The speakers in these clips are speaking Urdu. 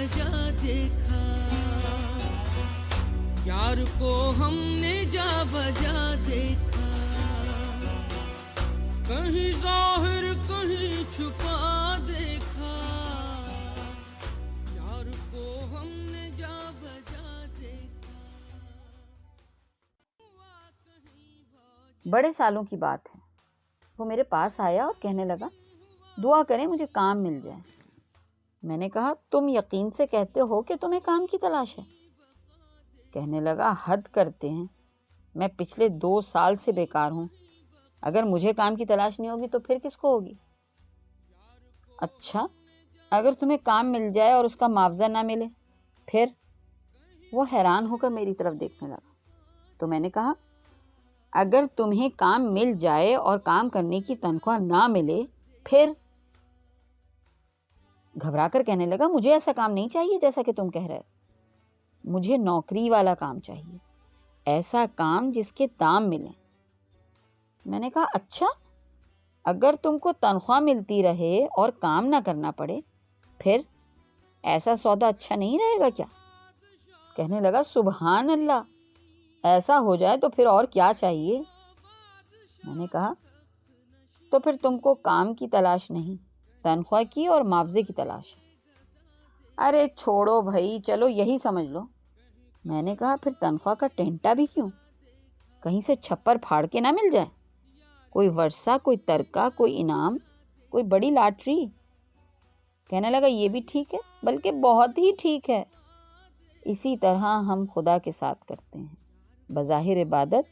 بجا دیکھا، یار کو ہم نے جا بجا دیکھا، کہیں ظاہر کہیں چھپا دیکھا، یار کو ہم نے جا بجا دیکھا۔ بڑے سالوں کی بات ہے، وہ میرے پاس آیا اور کہنے لگا دعا کریں مجھے کام مل جائے۔ میں نے کہا تم یقین سے کہتے ہو کہ تمہیں کام کی تلاش ہے؟ کہنے لگا حد کرتے ہیں، میں پچھلے 2 سال سے بیکار ہوں، اگر مجھے کام کی تلاش نہیں ہوگی تو پھر کس کو ہوگی؟ اچھا اگر تمہیں کام مل جائے اور اس کا معاوضہ نہ ملے پھر؟ وہ حیران ہو کر میری طرف دیکھنے لگا۔ تو میں نے کہا اگر تمہیں کام مل جائے اور کام کرنے کی تنخواہ نہ ملے پھر؟ گھبرا کر کہنے لگا مجھے ایسا کام نہیں چاہیے جیسا کہ تم کہہ رہے، مجھے نوکری والا کام چاہیے، ایسا کام جس کے دام ملیں۔ میں نے کہا اچھا اگر تم کو تنخواہ ملتی رہے اور کام نہ کرنا پڑے پھر؟ ایسا سودا اچھا نہیں رہے گا کیا؟ کہنے لگا سبحان اللہ، ایسا ہو جائے تو پھر اور کیا چاہیے؟ میں نے کہا تو پھر تم کو کام کی تلاش نہیں، تنخواہ کی اور معاوضے کی تلاش ہے۔ ارے چھوڑو بھائی، چلو یہی سمجھ لو۔ میں نے کہا پھر تنخواہ کا ٹینٹا بھی کیوں؟ کہیں سے چھپر پھاڑ کے نہ مل جائے، کوئی ورثہ، کوئی ترکہ، کوئی انعام، کوئی بڑی لاٹری۔ کہنے لگا یہ بھی ٹھیک ہے، بلکہ بہت ہی ٹھیک ہے۔ اسی طرح ہم خدا کے ساتھ کرتے ہیں، بظاہر عبادت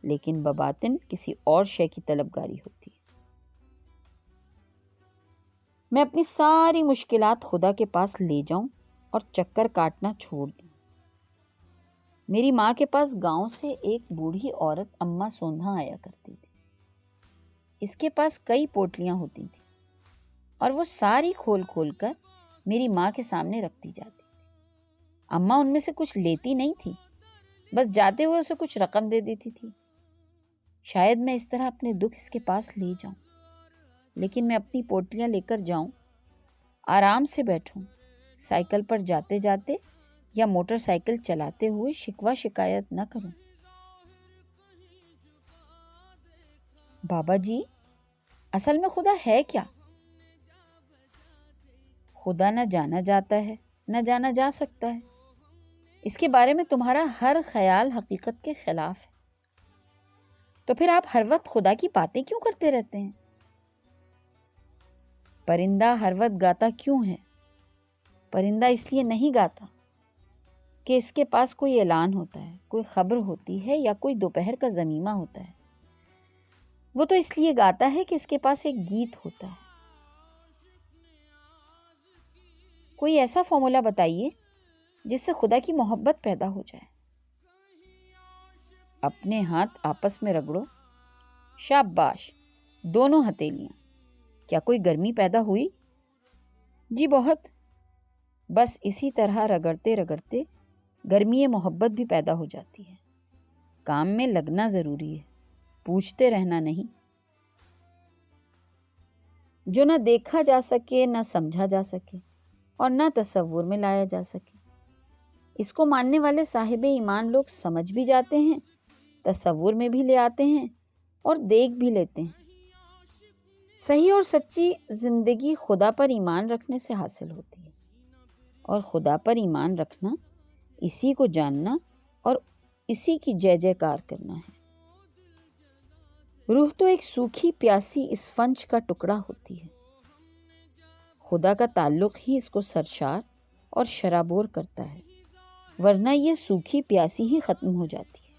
لیکن بباطن کسی اور شے کی طلبگاری ہوتی ہے۔ میں اپنی ساری مشکلات خدا کے پاس لے جاؤں اور چکر کاٹنا چھوڑ دوں۔ میری ماں کے پاس گاؤں سے ایک بوڑھی عورت اماں سوندھا آیا کرتی تھی۔ اس کے پاس کئی پوٹلیاں ہوتی تھیں اور وہ ساری کھول کھول کر میری ماں کے سامنے رکھتی جاتی تھی۔ اماں ان میں سے کچھ لیتی نہیں تھی، بس جاتے ہوئے اسے کچھ رقم دے دیتی تھی۔ شاید میں اس طرح اپنے دکھ اس کے پاس لے جاؤں، لیکن میں اپنی پوٹلیاں لے کر جاؤں، آرام سے بیٹھوں، سائیکل پر جاتے جاتے یا موٹر سائیکل چلاتے ہوئے شکوہ شکایت نہ کروں۔ بابا جی اصل میں خدا ہے کیا؟ خدا نہ جانا جاتا ہے نہ جانا جا سکتا ہے، اس کے بارے میں تمہارا ہر خیال حقیقت کے خلاف ہے، تو پھر آپ ہر وقت خدا کی باتیں کیوں کرتے رہتے ہیں؟ پرندہ ہر وقت گاتا کیوں ہے؟ پرندہ اس لیے نہیں گاتا کہ اس کے پاس کوئی اعلان ہوتا ہے، کوئی خبر ہوتی ہے یا کوئی دوپہر کا ضمیمہ ہوتا ہے، وہ تو اس لیے گاتا ہے کہ اس کے پاس ایک گیت ہوتا ہے۔ کوئی ایسا فارمولا بتائیے جس سے خدا کی محبت پیدا ہو جائے۔ اپنے ہاتھ آپس میں رگڑو، شاباش، دونوں ہتھیلیاں۔ کیا کوئی گرمی پیدا ہوئی؟ جی بہت۔ بس اسی طرح رگڑتے رگڑتے گرمی محبت بھی پیدا ہو جاتی ہے۔ کام میں لگنا ضروری ہے، پوچھتے رہنا نہیں۔ جو نہ دیکھا جا سکے، نہ سمجھا جا سکے اور نہ تصور میں لایا جا سکے، اس کو ماننے والے صاحب ایمان لوگ سمجھ بھی جاتے ہیں، تصور میں بھی لے آتے ہیں اور دیکھ بھی لیتے ہیں۔ صحیح اور سچی زندگی خدا پر ایمان رکھنے سے حاصل ہوتی ہے، اور خدا پر ایمان رکھنا اسی کو جاننا اور اسی کی جے جے کار کرنا ہے۔ روح تو ایک سوکھی پیاسی اسفنج کا ٹکڑا ہوتی ہے، خدا کا تعلق ہی اس کو سرشار اور شرابور کرتا ہے، ورنہ یہ سوکھی پیاسی ہی ختم ہو جاتی ہے۔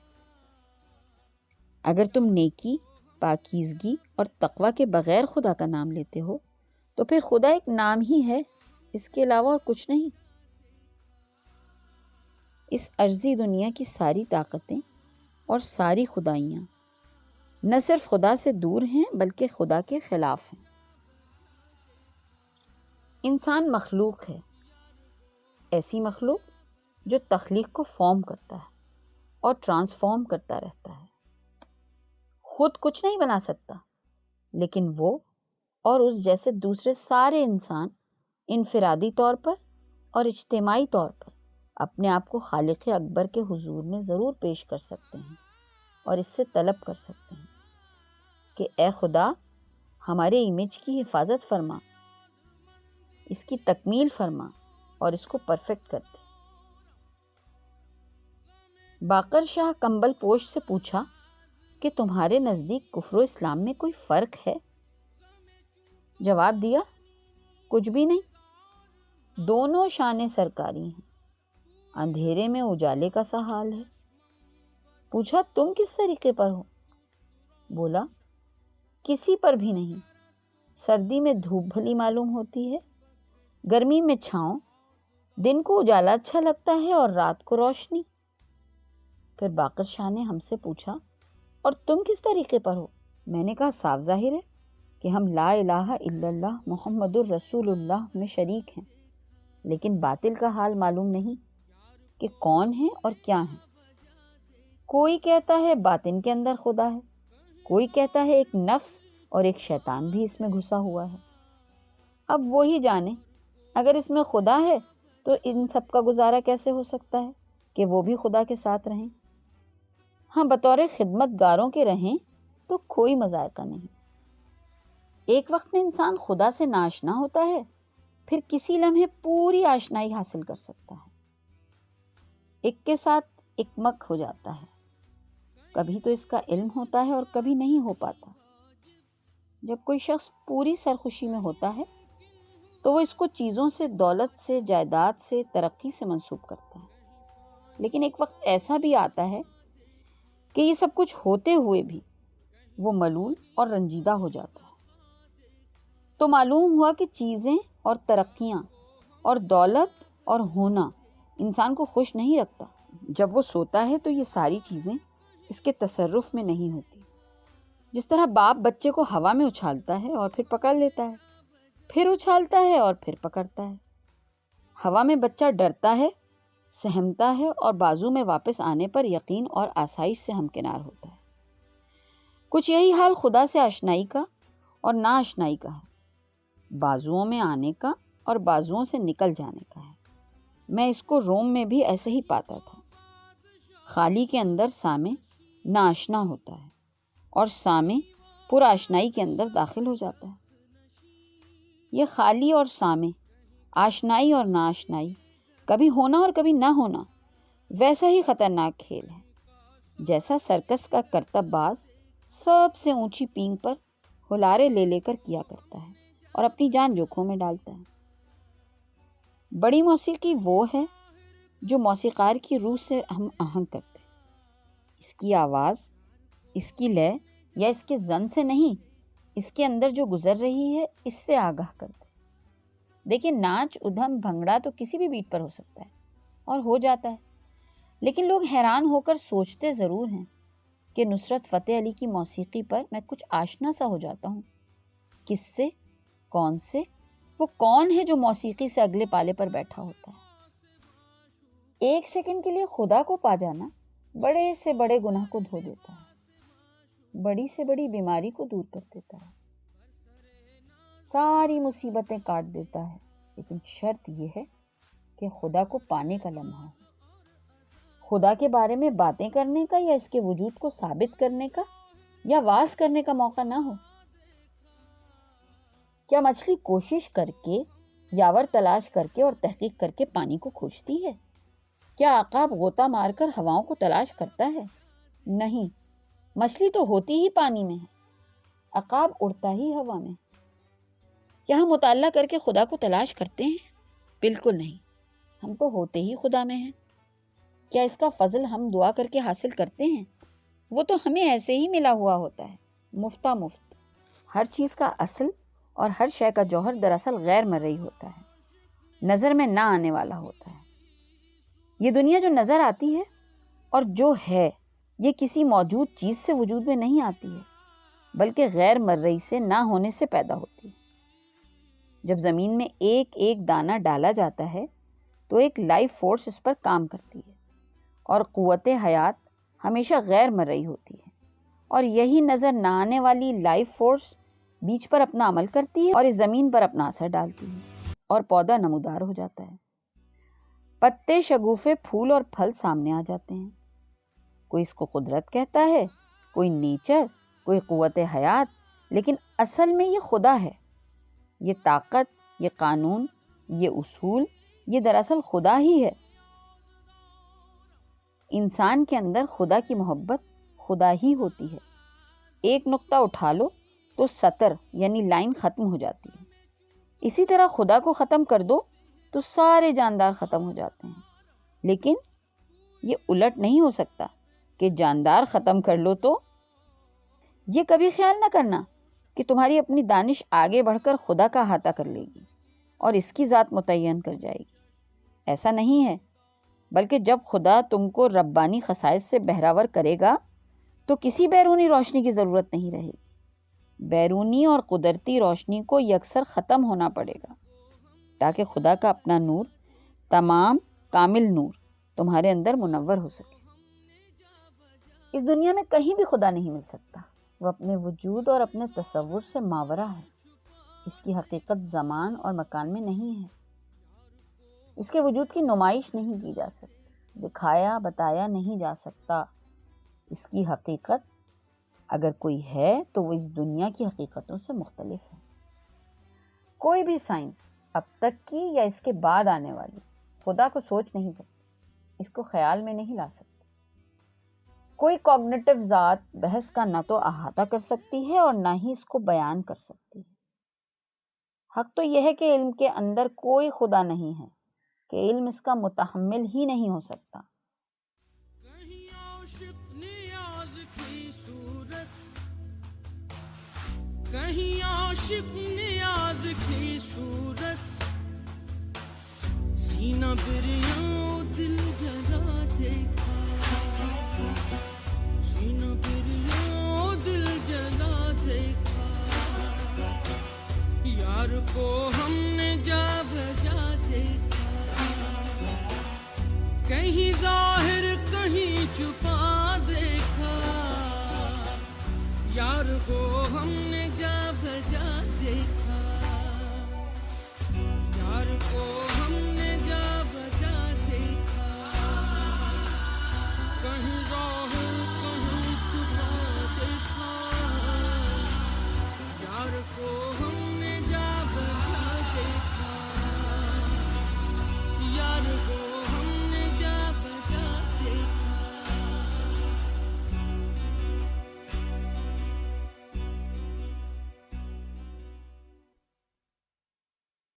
اگر تم نیکی، پاکیزگی اور تقوی کے بغیر خدا کا نام لیتے ہو تو پھر خدا ایک نام ہی ہے، اس کے علاوہ اور کچھ نہیں۔ اس عرضی دنیا کی ساری طاقتیں اور ساری خدائیاں نہ صرف خدا سے دور ہیں بلکہ خدا کے خلاف ہیں۔ انسان مخلوق ہے، ایسی مخلوق جو تخلیق کو فارم کرتا ہے اور ٹرانسفارم کرتا رہتا ہے۔ خود کچھ نہیں بنا سکتا، لیکن وہ اور اس جیسے دوسرے سارے انسان انفرادی طور پر اور اجتماعی طور پر اپنے آپ کو خالق اکبر کے حضور میں ضرور پیش کر سکتے ہیں اور اس سے طلب کر سکتے ہیں کہ اے خدا ہمارے امیج کی حفاظت فرما، اس کی تکمیل فرما اور اس کو پرفیکٹ کر دے۔ باقر شاہ کمبل پوش سے پوچھا کہ تمہارے نزدیک کفر و اسلام میں کوئی فرق ہے؟ جواب دیا کچھ بھی نہیں، دونوں شان سرکاری ہیں، اندھیرے میں اجالے کا سا حال ہے۔ پوچھا تم کس طریقے پر ہو؟ بولا کسی پر بھی نہیں، سردی میں دھوپ بھلی معلوم ہوتی ہے، گرمی میں چھاؤں، دن کو اجالا اچھا لگتا ہے اور رات کو روشنی۔ پھر باقر شاہ نے ہم سے پوچھا اور تم کس طریقے پر ہو؟ میں نے کہا صاف ظاہر ہے کہ ہم لا الہ الا اللہ محمد الرسول اللہ میں شریک ہیں، لیکن باطل کا حال معلوم نہیں کہ کون ہے اور کیا ہے۔ کوئی کہتا ہے باطن کے اندر خدا ہے، کوئی کہتا ہے ایک نفس اور ایک شیطان بھی اس میں گھسا ہوا ہے۔ اب وہی جانے اگر اس میں خدا ہے تو ان سب کا گزارا کیسے ہو سکتا ہے کہ وہ بھی خدا کے ساتھ رہیں؟ ہاں بطور خدمت گاروں کے رہیں تو کوئی مذائقہ نہیں۔ ایک وقت میں انسان خدا سے ناآشنا ہوتا ہے، پھر کسی لمحے پوری آشنائی حاصل کر سکتا ہے، ایک کے ساتھ اکمک ہو جاتا ہے۔ کبھی تو اس کا علم ہوتا ہے اور کبھی نہیں ہو پاتا۔ جب کوئی شخص پوری سرخوشی میں ہوتا ہے تو وہ اس کو چیزوں سے، دولت سے، جائیداد سے، ترقی سے منسوب کرتا ہے، لیکن ایک وقت ایسا بھی آتا ہے کہ یہ سب کچھ ہوتے ہوئے بھی وہ ملول اور رنجیدہ ہو جاتا ہے۔ تو معلوم ہوا کہ چیزیں اور ترقیاں اور دولت اور ہونا انسان کو خوش نہیں رکھتا۔ جب وہ سوتا ہے تو یہ ساری چیزیں اس کے تصرف میں نہیں ہوتی۔ جس طرح باپ بچے کو ہوا میں اچھالتا ہے اور پھر پکڑ لیتا ہے، پھر اچھالتا ہے اور پھر پکڑتا ہے۔ ہوا میں بچہ ڈرتا ہے، سہمتا ہے اور بازو میں واپس آنے پر یقین اور آسائش سے ہمکنار ہوتا ہے۔ کچھ یہی حال خدا سے آشنائی کا اور نا آشنائی کا ہے، بازوؤں میں آنے کا اور بازوؤں سے نکل جانے کا ہے۔ میں اس کو روم میں بھی ایسے ہی پاتا تھا۔ خالی کے اندر سامع نا آشنا ہوتا ہے اور سامع پر آشنائی کے اندر داخل ہو جاتا ہے۔ یہ خالی اور سامع، آشنائی اور نا آشنائی، کبھی ہونا اور کبھی نہ ہونا، ویسا ہی خطرناک کھیل ہے جیسا سرکس کا کرتب باز سب سے اونچی پینگ پر ہلارے لے لے کر کیا کرتا ہے اور اپنی جان جوکھوں میں ڈالتا ہے۔ بڑی موسیقی وہ ہے جو موسیقار کی روح سے ہم آہنگ کرتے ہیں، اس کی آواز، اس کی لے یا اس کے زن سے نہیں، اس کے اندر جو گزر رہی ہے اس سے آگاہ کرتے ہیں۔ دیکھیں ناچ، ادھم، بھنگڑا تو کسی بھی بیٹ پر ہو سکتا ہے اور ہو جاتا ہے، لیکن لوگ حیران ہو کر سوچتے ضرور ہیں کہ نصرت فتح علی کی موسیقی پر میں کچھ آشنا سا ہو جاتا ہوں۔ کس سے؟ کون سے؟ وہ کون ہے جو موسیقی سے اگلے پالے پر بیٹھا ہوتا ہے؟ ایک سیکنڈ کے لیے خدا کو پا جانا بڑے سے بڑے گناہ کو دھو دیتا ہے، بڑی سے بڑی بیماری کو دور کر دیتا ہے، ساری مصیبتیں کاٹ دیتا ہے، لیکن شرط یہ ہے کہ خدا کو پانے کا لمحہ ہو۔ خدا کے بارے میں باتیں کرنے کا یا اس کے وجود کو ثابت کرنے کا یا واز کرنے کا موقع نہ ہو۔ کیا مچھلی کوشش کر کے، یاور تلاش کر کے اور تحقیق کر کے پانی کو کھوجتی ہے؟ کیا عقاب غوطہ مار کر ہواؤں کو تلاش کرتا ہے؟ نہیں، مچھلی تو ہوتی ہی پانی میں ہے، عقاب اڑتا ہی ہوا میں۔ کیا ہم مطالعہ کر کے خدا کو تلاش کرتے ہیں؟ بالکل نہیں، ہم تو ہوتے ہی خدا میں ہیں۔ کیا اس کا فضل ہم دعا کر کے حاصل کرتے ہیں؟ وہ تو ہمیں ایسے ہی ملا ہوا ہوتا ہے، مفتہ مفت۔ ہر چیز کا اصل اور ہر شے کا جوہر دراصل غیر مرئی ہوتا ہے، نظر میں نہ آنے والا ہوتا ہے۔ یہ دنیا جو نظر آتی ہے اور جو ہے، یہ کسی موجود چیز سے وجود میں نہیں آتی ہے، بلکہ غیر مرئی سے، نہ ہونے سے پیدا ہوتی ہے۔ جب زمین میں ایک ایک دانہ ڈالا جاتا ہے تو ایک لائف فورس اس پر کام کرتی ہے، اور قوت حیات ہمیشہ غیر مرئی ہوتی ہے، اور یہی نظر نہ آنے والی لائف فورس بیج پر اپنا عمل کرتی ہے اور اس زمین پر اپنا اثر ڈالتی ہے، اور پودا نمودار ہو جاتا ہے۔ پتے، شگوفے، پھول اور پھل سامنے آ جاتے ہیں۔ کوئی اس کو قدرت کہتا ہے، کوئی نیچر، کوئی قوت حیات، لیکن اصل میں یہ خدا ہے۔ یہ طاقت، یہ قانون، یہ اصول، یہ دراصل خدا ہی ہے۔ انسان کے اندر خدا کی محبت خدا ہی ہوتی ہے۔ ایک نقطہ اٹھا لو تو سطر یعنی لائن ختم ہو جاتی ہے۔ اسی طرح خدا کو ختم کر دو تو سارے جاندار ختم ہو جاتے ہیں۔ لیکن یہ الٹ نہیں ہو سکتا کہ جاندار ختم کر لو تو یہ کبھی خیال نہ کرنا کہ تمہاری اپنی دانش آگے بڑھ کر خدا کا احاطہ کر لے گی اور اس کی ذات متعین کر جائے گی۔ ایسا نہیں ہے، بلکہ جب خدا تم کو ربانی خصائص سے بہراور کرے گا تو کسی بیرونی روشنی کی ضرورت نہیں رہے گی۔ بیرونی اور قدرتی روشنی کو یکسر ختم ہونا پڑے گا تاکہ خدا کا اپنا نور، تمام کامل نور تمہارے اندر منور ہو سکے۔ اس دنیا میں کہیں بھی خدا نہیں مل سکتا۔ وہ اپنے وجود اور اپنے تصور سے ماورا ہے۔ اس کی حقیقت زمان اور مکان میں نہیں ہے۔ اس کے وجود کی نمائش نہیں کی جا سکتی، دکھایا بتایا نہیں جا سکتا۔ اس کی حقیقت اگر کوئی ہے تو وہ اس دنیا کی حقیقتوں سے مختلف ہے۔ کوئی بھی سائنس اب تک کی یا اس کے بعد آنے والی خدا کو سوچ نہیں سکتی، اس کو خیال میں نہیں لا سکتی۔ کوئی کوگنیٹو ذات بحث کا نہ تو احاطہ کر سکتی ہے اور نہ ہی اس کو بیان کر سکتی ہے۔ حق تو یہ ہے کہ علم کے اندر کوئی خدا نہیں ہے، کہ علم اس کا متحمل ہی نہیں ہو سکتا۔ کہیں عاشق نیاز کی صورت، کہیں عاشق نیاز کی صورت، سینہ بریاں دل جلا دیکھا، سینہ بریاں دل جلا دیکھا، یار کو